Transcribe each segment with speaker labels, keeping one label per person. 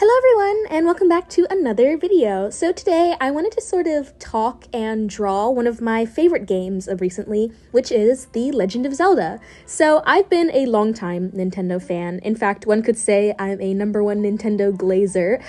Speaker 1: Hello everyone, and welcome back to another video. So today I wanted to sort of talk and draw one of my favorite games of recently, which is The Legend of Zelda. So I've been a longtime Nintendo fan. In fact, one could say I'm a #1 Nintendo glazer.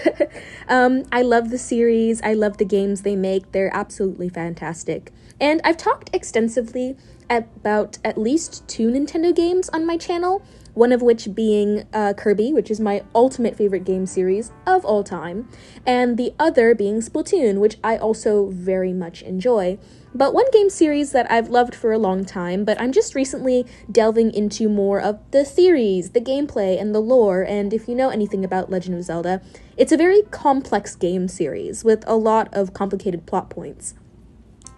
Speaker 1: I love the series, I love the games they make, they're absolutely fantastic. And I've talked extensively about at least 2 Nintendo games on my channel, one of which being Kirby, which is my ultimate favorite game series of all time, and the other being Splatoon, which I also very much enjoy. But one game series that I've loved for a long time, but I'm just recently delving into more of the theories, the gameplay, and the lore, and if you know anything about Legend of Zelda, it's a very complex game series with a lot of complicated plot points.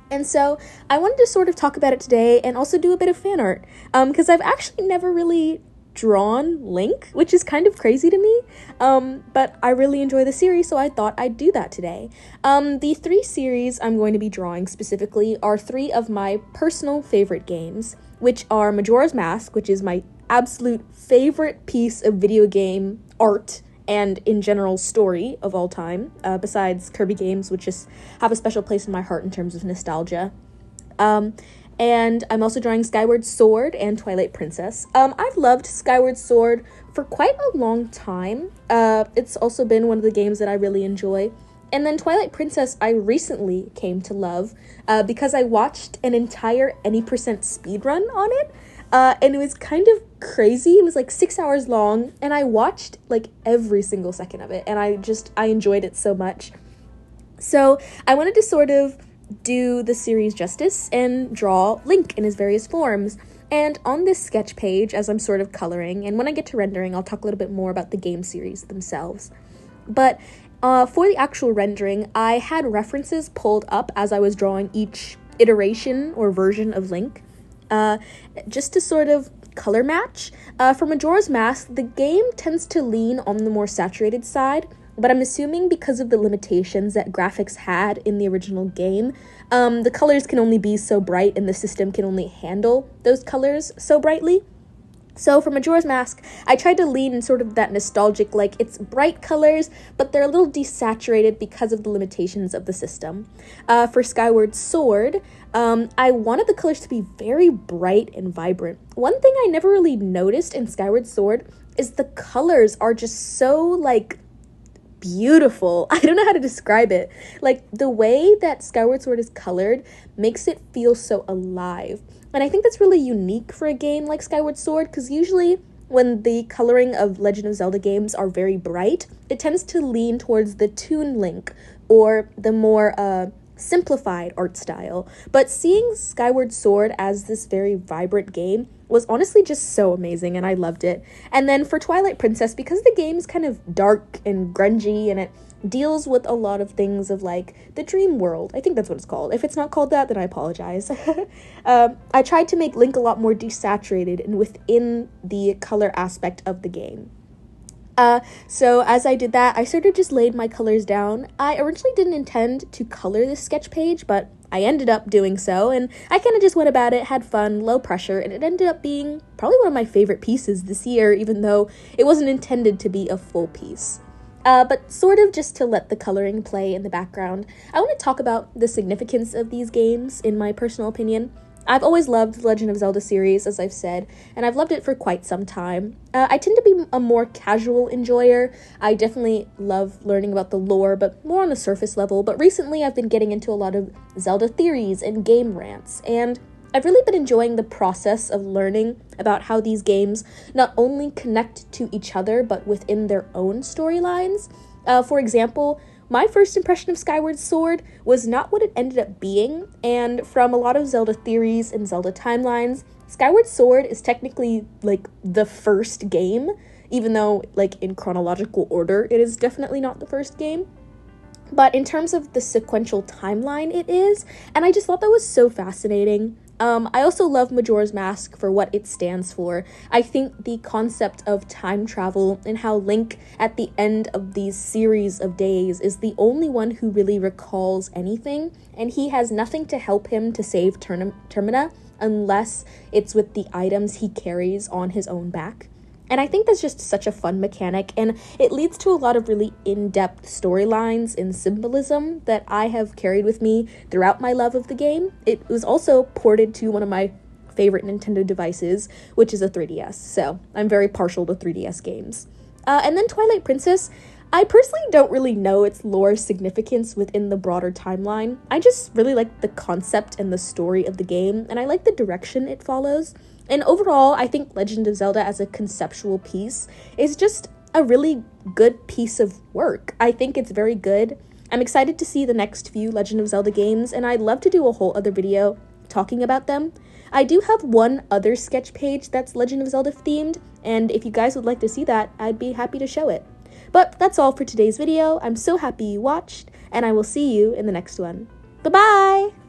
Speaker 1: And so I wanted to sort of talk about it today and also do a bit of fan art, because I've actually never really drawn Link, which is kind of crazy to me, but I really enjoy the series, so I thought I'd do that today. The 3 series I'm going to be drawing specifically are 3 of my personal favorite games, which are Majora's Mask, which is my absolute favorite piece of video game art and in general story of all time, besides Kirby games, which just have a special place in my heart in terms of nostalgia. And I'm also drawing Skyward Sword and Twilight Princess. I've loved Skyward Sword for quite a long time. It's also been one of the games that I really enjoy. And then Twilight Princess I recently came to love because I watched an entire Any% speedrun on it. And it was kind of crazy. It was like 6 hours long, and I watched like every single second of it, and I enjoyed it so much. So I wanted to sort of do the series justice and draw Link in his various forms. And on this sketch page, as I'm sort of coloring, and when I get to rendering, I'll talk a little bit more about the game series themselves. But for the actual rendering, I had references pulled up as I was drawing each iteration or version of Link, just to sort of color match. For Majora's Mask, the game tends to lean on the more saturated side, but I'm assuming because of the limitations that graphics had in the original game, the colors can only be so bright and the system can only handle those colors so brightly. So for Majora's Mask, I tried to lean in sort of that nostalgic, like, it's bright colors, but they're a little desaturated because of the limitations of the system. For Skyward Sword, I wanted the colors to be very bright and vibrant. One thing I never really noticed in Skyward Sword is the colors are just so, like, beautiful. I don't know how to describe it. Like, the way that Skyward Sword is colored makes it feel so alive. And I think that's really unique for a game like Skyward Sword, because usually when the coloring of Legend of Zelda games are very bright, it tends to lean towards the Toon Link or the more simplified art style. But seeing Skyward Sword as this very vibrant game was honestly just so amazing, and I loved it. And then for Twilight Princess, because the game is kind of dark and grungy and it deals with a lot of things of like the dream world, I think that's what it's called. If it's not called that, then I apologize. I tried to make Link a lot more desaturated and within the color aspect of the game. So as I did that, I sort of just laid my colors down. I originally didn't intend to color this sketch page, but I ended up doing so, and I kind of just went about it, had fun, low pressure, and it ended up being probably one of my favorite pieces this year, even though it wasn't intended to be a full piece. But sort of just to let the coloring play in the background, I want to talk about the significance of these games, in my personal opinion. I've always loved the Legend of Zelda series, as I've said, and I've loved it for quite some time. I tend to be a more casual enjoyer. I definitely love learning about the lore, but more on the surface level. But recently I've been getting into a lot of Zelda theories and game rants, and I've really been enjoying the process of learning about how these games not only connect to each other, but within their own storylines. For example, my first impression of Skyward Sword was not what it ended up being, and from a lot of Zelda theories and Zelda timelines, Skyward Sword is technically, like, the first game, even though, like, in chronological order, it is definitely not the first game. But in terms of the sequential timeline, it is, and I just thought that was so fascinating. I also love Majora's Mask for what it stands for. I think the concept of time travel and how Link, at the end of these series of days, is the only one who really recalls anything, and he has nothing to help him to save Termina unless it's with the items he carries on his own back. And I think that's just such a fun mechanic, and it leads to a lot of really in-depth storylines and symbolism that I have carried with me throughout my love of the game. It was also ported to one of my favorite Nintendo devices, which is a 3DS, so I'm very partial to 3DS games. And then Twilight Princess, I personally don't really know its lore significance within the broader timeline. I just really like the concept and the story of the game, and I like the direction it follows. And overall, I think Legend of Zelda as a conceptual piece is just a really good piece of work. I think it's very good. I'm excited to see the next few Legend of Zelda games, and I'd love to do a whole other video talking about them. I do have one other sketch page that's Legend of Zelda themed, and if you guys would like to see that, I'd be happy to show it. But that's all for today's video. I'm so happy you watched, and I will see you in the next one. Bye-bye!